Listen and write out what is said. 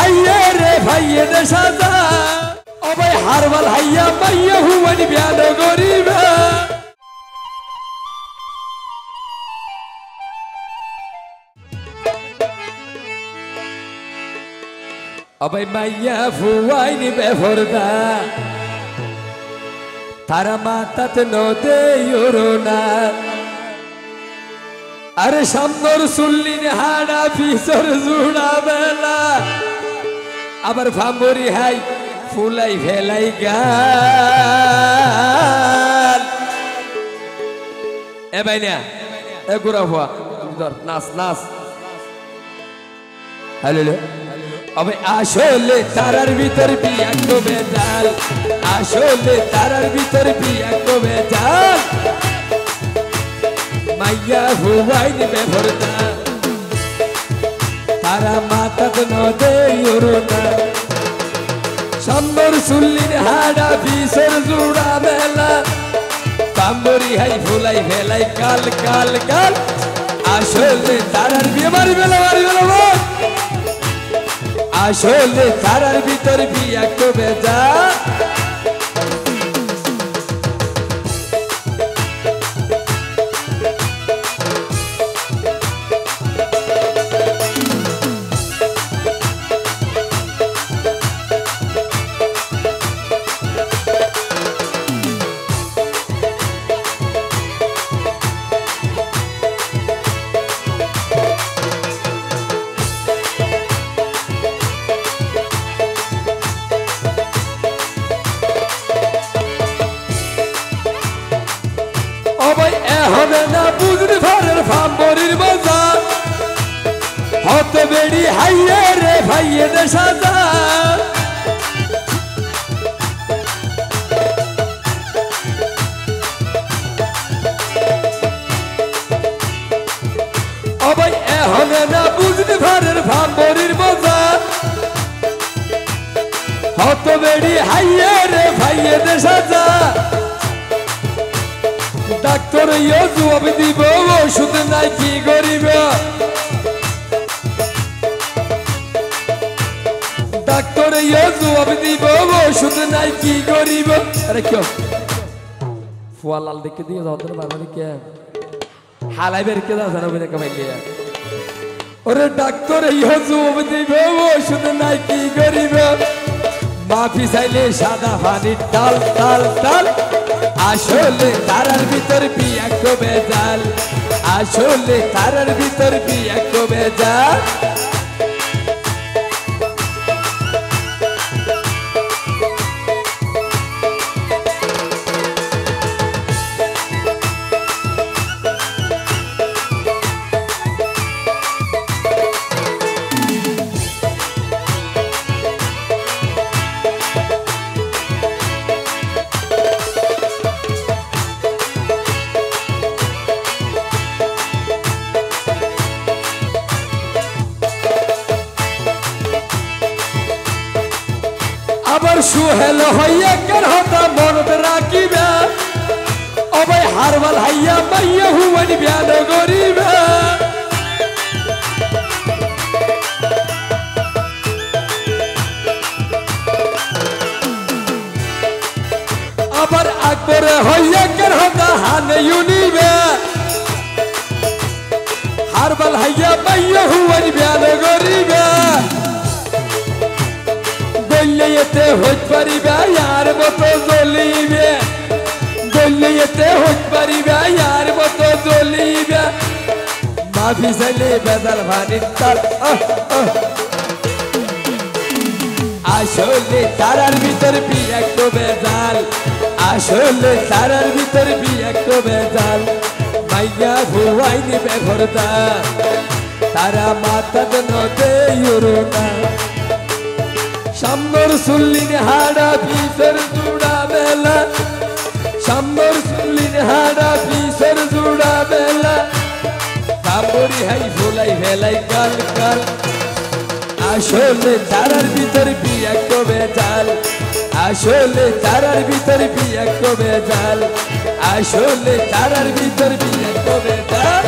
হাইয়ে রে ভাইয়ে দে সাজা ও ভাই হারবাল হাইয়া মাইয়া হুমানি বিয়ান গরিবা अबे मैया फुवाइनी बेफरदा तारा मातात नदे योरोना अरे सामनर सुल्लिन हाड़ा पिछर जुड़ा बेला आबार फामरी हाई फुलाई फेलाई गाल ए भाईना ए गुरा हुआ नाच नाच हेलो अबे आशोले तारार भीतर पिया को बेजाल आशोले तारार भीतर पिया को बेजाल माया हुआइनी बेफरदा तारा मातात नदे योरोना सामनर सुल्लिन हाड़ा पिछर जुड़ा बेला बाम्बरी हाई फुलाई फेलाई काल काल काल आशोले तारार बिया मारी बेला आशोले तारार भीतर पिया को बेजा হবে না বুঝতে পারের ফাম্বরির মজা হতে বেড়ি হাইয়ে রে ভাইয়ে দে সাজা অবাই হবে না বুঝতে পারের ফাম্বরির মজা হতে বেড়ি হাইয়ে রে ভাইয়ে দে সাজা ডাক্তার ইয়ে জবাব দিব ওষুধ নাই কি করিব ডাক্তার ইয়ে জবাব দিব ওষুধ নাই কি করিব আরে কেউ ফুয়া লাল দেখে দিয়ে যাও তোর বাবা কে হালাই বের কে দাও জানা বলে কমাই লিয়া ওরে ডাক্তার ইয়ে জবাব দিব ওষুধ নাই কি করিব মাফি চাইলে সাদা পানি ডাল ডাল ডাল आशोले तारार भीतर पिया को बेजाल आशोले तारार भीतर पिया को बेजाल আবার সুহেল হইয়া কেন হতা মনত রাখিবা অবৈ হারবাল হাইয়া মাইয়া হুমানি বিয়ান গরিবা আবার আকবরে হইয়া কেন হতা হানে ইউনিবা হারবাল হাইয়া মাইয়া হুমানি বিয়ান গরিবা গল্লিয়েতে হইত পারিবা ইয়ার মতো জ্বলিবে গল্লিয়েতে হইত পারিবা ইয়ার মতো জ্বলিবে মাফি চাইলে বেজাল ভানির তাল আসলে তারার ভিতর পিয়া তো বেজাল আসলে তারার ভিতর পিয়া তো বেজাল মাইয়া ভুয়াইনি বেফরদা তারা মাতাদ নদে ইউরোনা সামনর সুল্লিন হাড়া পিছর জুড়া বেলা সামনর সুল্লিন হাড়া পিছর জুড়া বেলা কাপড়ি হাই ফোলাই ফেলাই কাল কাল আসলে তারার ভিতর পিয়া তো বেজাল আসলে তারার ভিতর পিয়া তো বেজাল আসলে তারার ভিতর পিয়া তো বেজাল